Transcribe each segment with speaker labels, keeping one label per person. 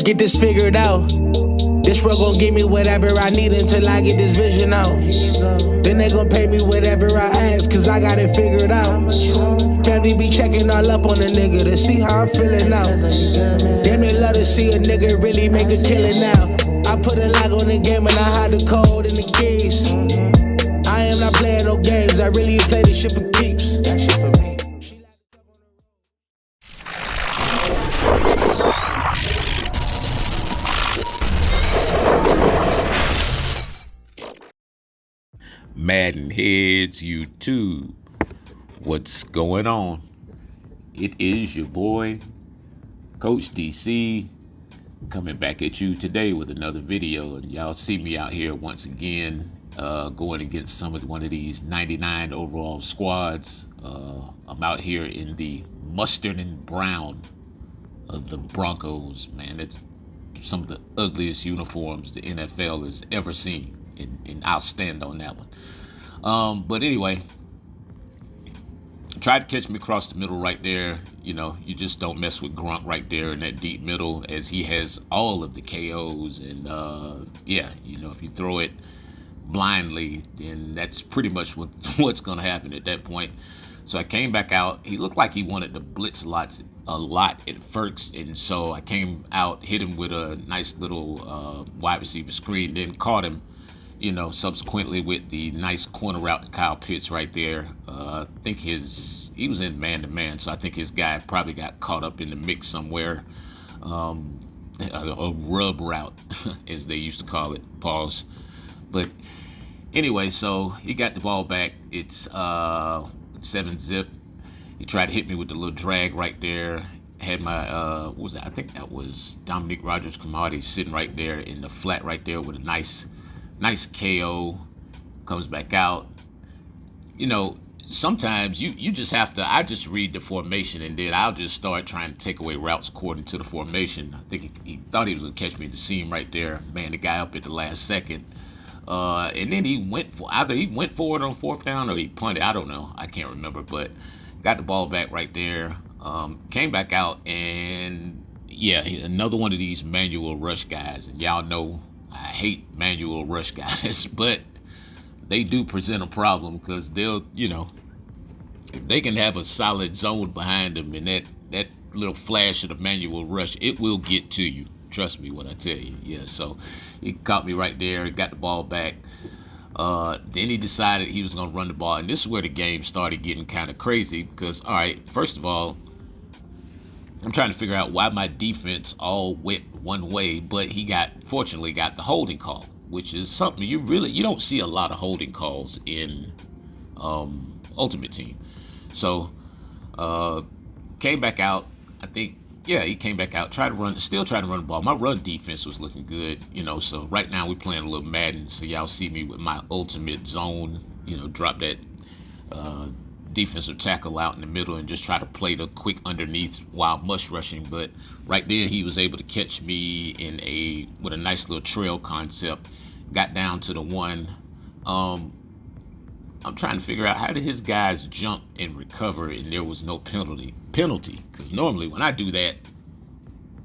Speaker 1: get this figured out. This world gon' give me whatever I need until I get this vision out. Then they gon' pay me whatever I ask, cause I got it figured out. Family be checking all up on a nigga to see how I'm feeling now. Damn, they love to see a nigga really make a killing now. I put a lock on the game and I hide the code and the keys. I am not playing no games, I really play this shit for keeps. That shit for me.
Speaker 2: MaddenHeadz YouTube, what's going on? It is your boy Coach DC coming back at you today with another video, and y'all see me out here once again going against one of these 99 overall squads. I'm out here in the mustard and brown of the Broncos. Man, it's some of the ugliest uniforms the NFL has ever seen. And I'll stand on that one. But anyway, tried to catch me across the middle right there. You know, you just don't mess with Grunt right there in that deep middle, as he has all of the KOs. And yeah, you know, if you throw it blindly, then that's pretty much what's going to happen at that point. So I came back out. He looked like he wanted to blitz a lot at first, and so I came out, hit him with a nice little wide receiver screen, then caught him, you know, subsequently with the nice corner route to Kyle Pitts right there. I think he was in man-to-man, so I think his guy probably got caught up in the mix somewhere. A rub route, as they used to call it, pause. But anyway, so he got the ball back. It's 7-zip. He tried to hit me with the little drag right there. Had my, what was that? I think that was Dominique Rodgers-Cromartie sitting right there in the flat right there with a nice KO. Comes back out. You know, sometimes you just have to, I just read the formation, and then I'll just start trying to take away routes according to the formation. I think he thought he was going to catch me in the seam right there. Man, the guy up at the last second. And then he went for it on fourth down, or he punted. I don't know. I can't remember, but got the ball back right there. Came back out, and yeah, another one of these manual rush guys. And y'all know I hate manual rush guys, but they do present a problem, because they'll, you know, if they can have a solid zone behind them and that little flash of the manual rush, it will get to you. Trust me when I tell you. Yeah, so he caught me right there, got the ball back. Then he decided he was going to run the ball. And this is where the game started getting kind of crazy, because, all right, first of all, I'm trying to figure out why my defense all went one way, but he fortunately got the holding call, which is something you don't see a lot of holding calls in Ultimate Team. So came back out. I think, yeah, he came back out, still tried to run the ball. My run defense was looking good, you know, so right now we're playing a little Madden, so y'all see me with my ultimate zone, you know, drop that defensive tackle out in the middle and just try to play the quick underneath while mush rushing. But right there, he was able to catch me with a nice little trail concept, got down to the one. I'm trying to figure out, how did his guys jump and recover and there was no penalty? Because normally when I do that,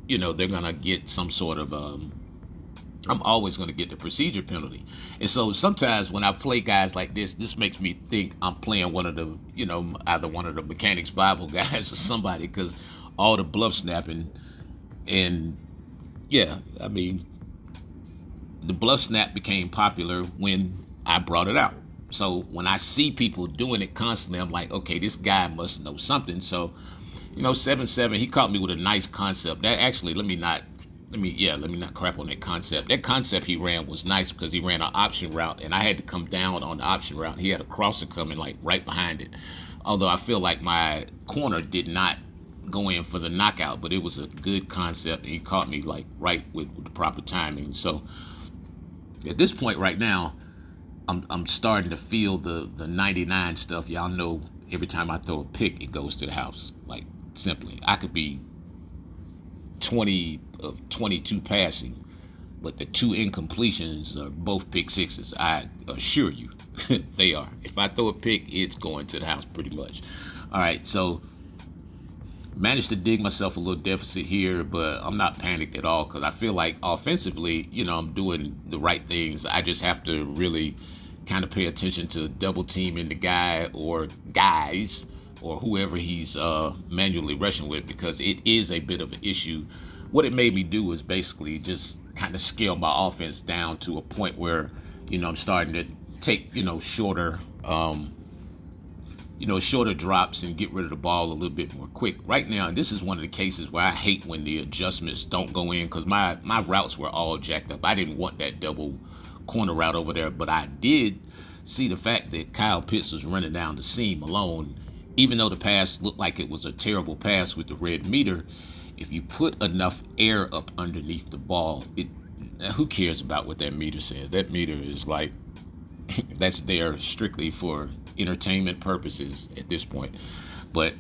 Speaker 2: you know, they're going to get some sort of, I'm always going to get the procedure penalty. And so sometimes when I play guys like this makes me think I'm playing one of the, you know, either one of the Mechanics Bible guys or somebody, because all the bluff snapping. And yeah, I mean, the bluff snap became popular when I brought it out. So when I see people doing it constantly, I'm like, okay, this guy must know something. So, you know, 7-7, he caught me with a nice concept. That actually, let me not crap on that concept. That concept he ran was nice, because he ran an option route, and I had to come down on the option route. He had a crosser coming like right behind it. Although I feel like my corner did not go in for the knockout, but it was a good concept, and he caught me like right with the proper timing. So at this point right now, I'm starting to feel the 99 stuff. Y'all know every time I throw a pick, it goes to the house. Like, simply, I could be 20 of 22 passing, but the 2 incompletions are both pick sixes. I assure you, they are. If I throw a pick, it's going to the house pretty much. All right, so Managed to dig myself a little deficit here, but I'm not panicked at all because I feel like offensively, I'm doing the right things. I just have to really kind of pay attention to double teaming the guy or guys or whoever he's manually rushing with, because it is a bit of an issue. What it made me do was basically just kind of scale my offense down to a point where, I'm starting to take, shorter drops and get rid of the ball a little bit more quick. Right now, this is one of the cases where I hate when the adjustments don't go in, because my routes were all jacked up. I didn't want that double corner route over there, but I did see the fact that Kyle Pitts was running down the seam alone. Even though the pass looked like it was a terrible pass with the red meter, if you put enough air up underneath the ball, who cares about what that meter says? That meter is like, that's there strictly for entertainment purposes at this point. But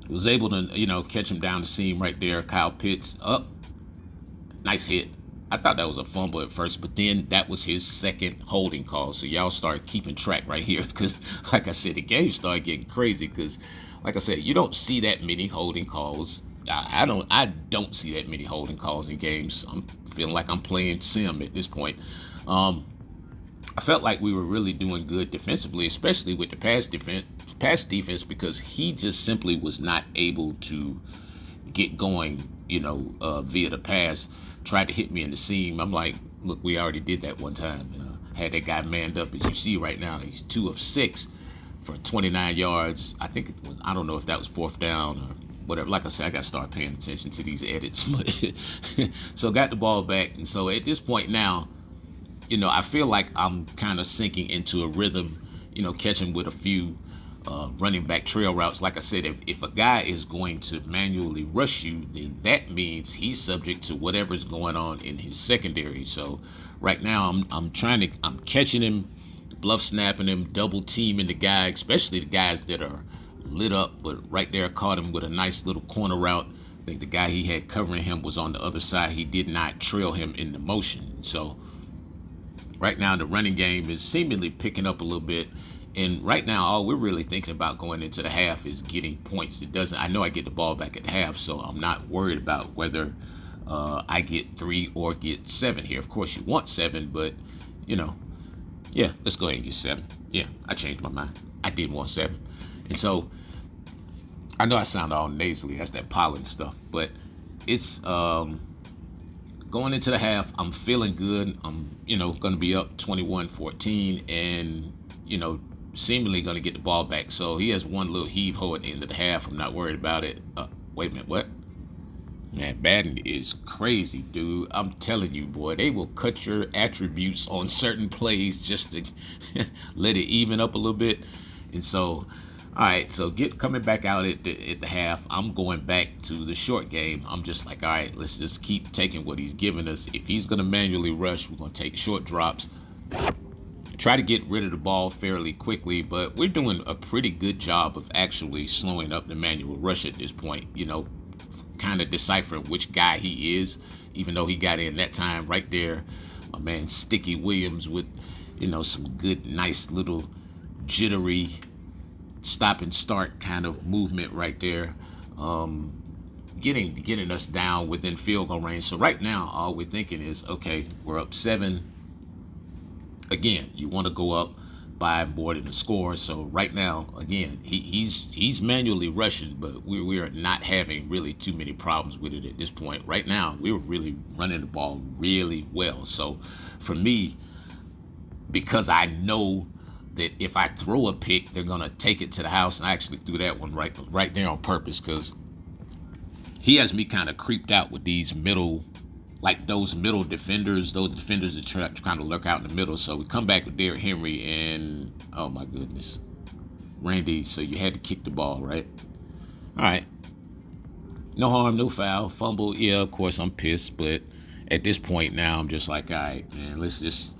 Speaker 2: was able to, catch him down the seam right there. Kyle Pitts up. Nice hit. I thought that was a fumble at first, but then that was his second holding call. So y'all start keeping track right here, because like I said, the game started getting crazy, because like I said, you don't see that many holding calls. I don't see that many holding calls in games. I'm feeling like I'm playing sim at this point. I felt like we were really doing good defensively, especially with the pass defense, because he just simply was not able to get going, via the pass. Tried to hit me in the seam. I'm like, look, we already did that one time. Had that guy manned up. As you see right now, he's 2 of 6 for 29 yards. I think it was, I don't know if that was 4th down or whatever. Like I said, I got to start paying attention to these edits. So got the ball back. And so at this point now, I feel like I'm kind of sinking into a rhythm, catching with a few running back trail routes. Like I said, if a guy is going to manually rush you, then that means he's subject to whatever's going on in his secondary. So right now I'm catching him, bluff snapping him, double teaming the guy, especially the guys that are lit up. But right there, I caught him with a nice little corner route. I think the guy he had covering him was on the other side. He did not trail him in the motion. So right now the running game is seemingly picking up a little bit. And right now, all we're really thinking about going into the half is getting points. I know I get the ball back at the half, so I'm not worried about whether I get 3 or get 7 here. Of course, you want 7, but, yeah, let's go ahead and get 7. Yeah, I changed my mind. I did want 7. And so I know I sound all nasally. That's that pollen stuff. But it's going into the half, I'm feeling good. I'm, going to be up 21-14 and, seemingly going to get the ball back. So he has one little heave-ho at the end of the half. I'm not worried about it. Wait a minute, what? Man, Madden is crazy, dude. I'm telling you, boy, they will cut your attributes on certain plays just to let it even up a little bit. And so, all right, so coming back out at the half, I'm going back to the short game. I'm just like, all right, let's just keep taking what he's giving us. If he's going to manually rush, we're going to take short drops. Try to get rid of the ball fairly quickly, but we're doing a pretty good job of actually slowing up the manual rush at this point, kind of deciphering which guy he is, even though he got in that time right there. My man Sticky Williams with, some good, nice little jittery stop and start kind of movement right there. Getting us down within field goal range. So right now, all we're thinking is, okay, we're up 7. Again, you want to go up by more than a score. So right now, again, he's manually rushing, but we are not having really too many problems with it at this point. Right now, we were really running the ball really well. So for me, because I know that if I throw a pick, they're gonna take it to the house, and I actually threw that one right there on purpose, because he has me kind of creeped out with these middle. Like those middle defenders, that trying to lurk out in the middle. So we come back with Derrick Henry and, oh my goodness, Randy. So you had to kick the ball, right? All right. No harm, no foul. Fumble, yeah, of course I'm pissed. But at this point now, I'm just like, all right, man, let's just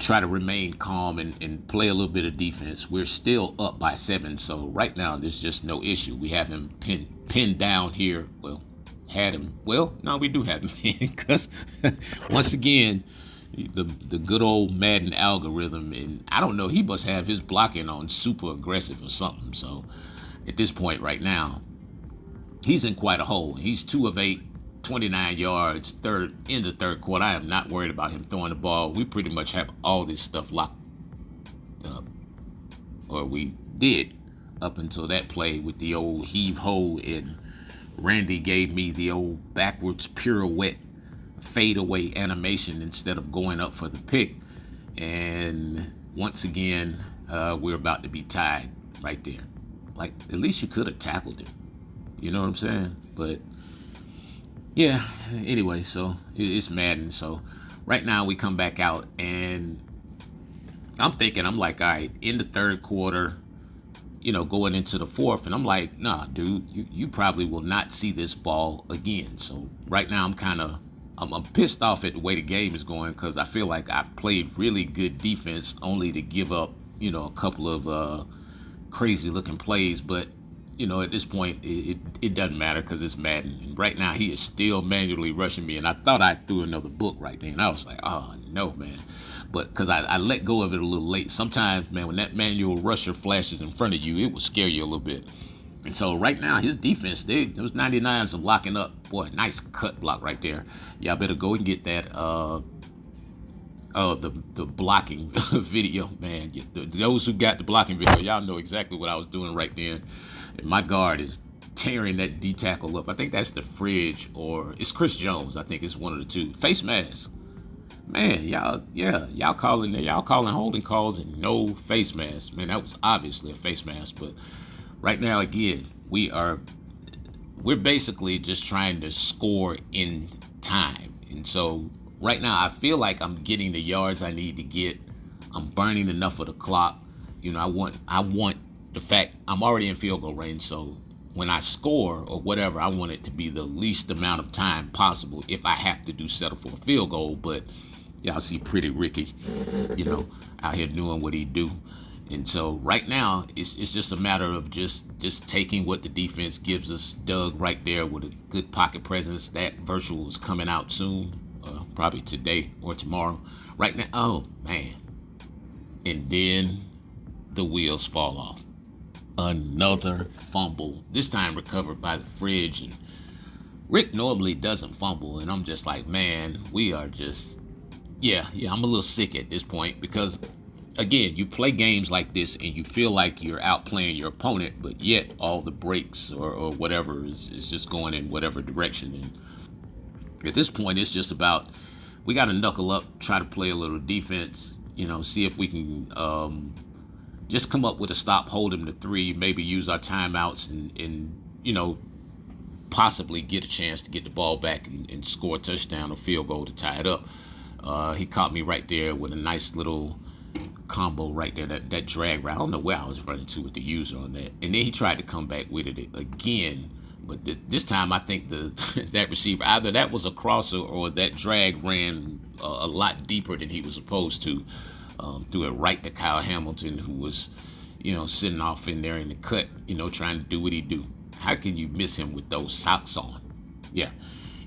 Speaker 2: try to remain calm and play a little bit of defense. We're still up by 7. So right now, there's just no issue. We have him pinned down here. Had him. Well, no, we do have him because once again, the good old Madden algorithm, and I don't know, he must have his blocking on super aggressive or something. So at this point right now, he's in quite a hole. He's 2 of 8, 29 yards, in the third quarter. I am not worried about him throwing the ball. We pretty much have all this stuff locked up, or we did up until that play with the old heave ho, and Randy gave me the old backwards pirouette fade away animation instead of going up for the pick. And once again, we're about to be tied right there. Like, at least you could have tackled him. You know what I'm saying? But yeah, anyway, so it's Madden. So right now we come back out, and I'm like, all right, in the third quarter, going into the fourth, and I'm like, nah, dude, you probably will not see this ball again. So right now I'm pissed off at the way the game is going, because I feel like I've played really good defense only to give up, a couple of crazy looking plays. But at this point, it doesn't matter, because it's Madden. And right now, he is still manually rushing me, and I thought I threw another book right there, and I was like, oh no, man. But because I let go of it a little late. Sometimes, man, when that manual rusher flashes in front of you, it will scare you a little bit. And so right now, his defense, those 99s are locking up. Boy, nice cut block right there. Y'all better go and get that the blocking video, man. Those who got the blocking video, y'all know exactly what I was doing right then. And my guard is tearing that D tackle up. I think that's the Fridge, or it's Chris Jones. I think it's one of the two. Face mask. Man, y'all calling holding calls and no face mask. Man, that was obviously a face mask. But right now, again, we're basically just trying to score in time. And so right now, I feel like I'm getting the yards I need to get. I'm burning enough of the clock. I want the fact I'm already in field goal range. So when I score or whatever, I want it to be the least amount of time possible if I have to settle for a field goal. But y'all see Pretty Ricky, out here doing what he do. And so right now, it's just a matter of just taking what the defense gives us. Doug right there with a good pocket presence. That virtual is coming out soon, probably today or tomorrow. Right now, oh man. And then the wheels fall off. Another fumble, this time recovered by the Fridge. And Rick normally doesn't fumble, and I'm just like, man, we are just, yeah, I'm a little sick at this point, because again, you play games like this and you feel like you're outplaying your opponent, but yet all the breaks or whatever is just going in whatever direction. And at this point, it's just about, we got to knuckle up, try to play a little defense, see if we can just come up with a stop, hold him to 3, maybe use our timeouts and possibly get a chance to get the ball back and score a touchdown or field goal to tie it up. He caught me right there with a nice little combo right there, that drag route. I don't know where I was running to with the user on that. And then he tried to come back with it again. But this time I think that receiver, either that was a crosser or that drag ran a lot deeper than he was supposed to. Threw it right to Kyle Hamilton, who was, sitting off in there in the cut, trying to do what he do. How can you miss him with those socks on? Yeah.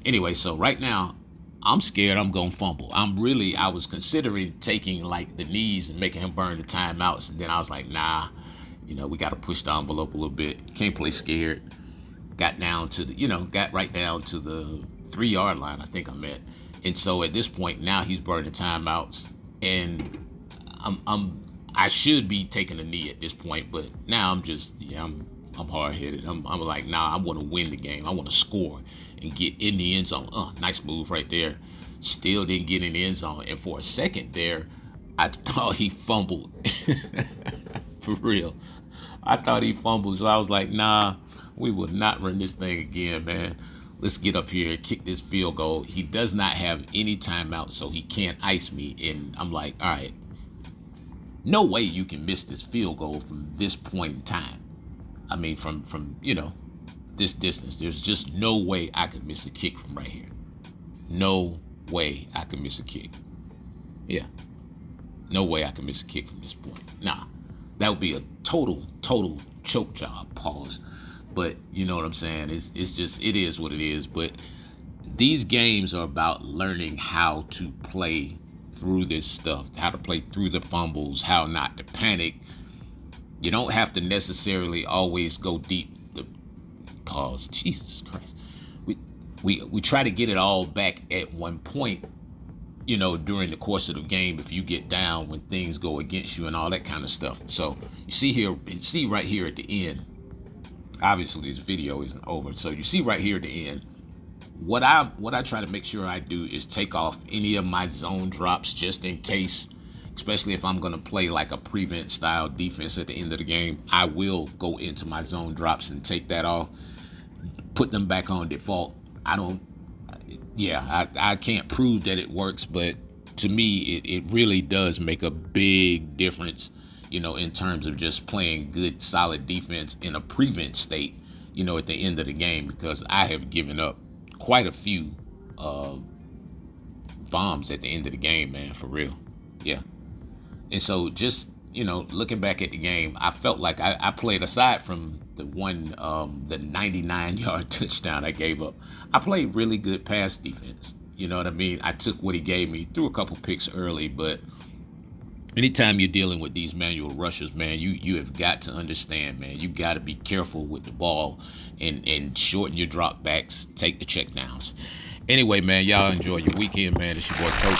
Speaker 2: Anyway, so right now, I'm scared I'm going to fumble. I was considering taking like the knees and making him burn the timeouts. And then I was like, nah, we got to push the envelope a little bit. Can't play scared. Got right down to the 3-yard line, I think I'm at. And so at this point, now he's burning timeouts. And I should be taking a knee at this point, but now I'm hard-headed. I'm like, nah, I want to win the game. I want to score and get in the end zone. Nice move right there. Still didn't get in the end zone. And for a second there, I thought he fumbled. For real. I thought he fumbled. So I was like, nah, we will not run this thing again, man. Let's get up here and kick this field goal. He does not have any timeout, so he can't ice me. And I'm like, all right, no way you can miss this field goal from this point in time. I mean, from this distance. There's just no way I could miss a kick from right here. No way I could miss a kick. Yeah. No way I could miss a kick from this point. Nah. That would be a total choke job, pause. But you know what I'm saying? It's just, it is what it is. But these games are about learning how to play through this stuff, how to play through the fumbles, how not to panic. You don't have to necessarily always go deep. Pause. Jesus Christ. We try to get it all back at one point, during the course of the game, if you get down, when things go against you and all that kind of stuff. So you see right here at the end, obviously this video isn't over. So you see right here at the end, what I try to make sure I do is take off any of my zone drops just in case, especially if I'm going to play like a prevent style defense at the end of the game. I will go into my zone drops and take that off, put them back on default. I can't prove that it works, but to me, it really does make a big difference, in terms of just playing good, solid defense in a prevent state, at the end of the game, because I have given up quite a few bombs at the end of the game, man, for real. Yeah. And so just, looking back at the game, I felt like I played, aside from the 99-yard touchdown I gave up, I played really good pass defense. You know what I mean? I took what he gave me, threw a couple picks early, but anytime you're dealing with these manual rushers, man, you have got to understand, man, you got to be careful with the ball and shorten your drop backs, take the check downs. Anyway, man, y'all enjoy your weekend, man. It's your boy Coach.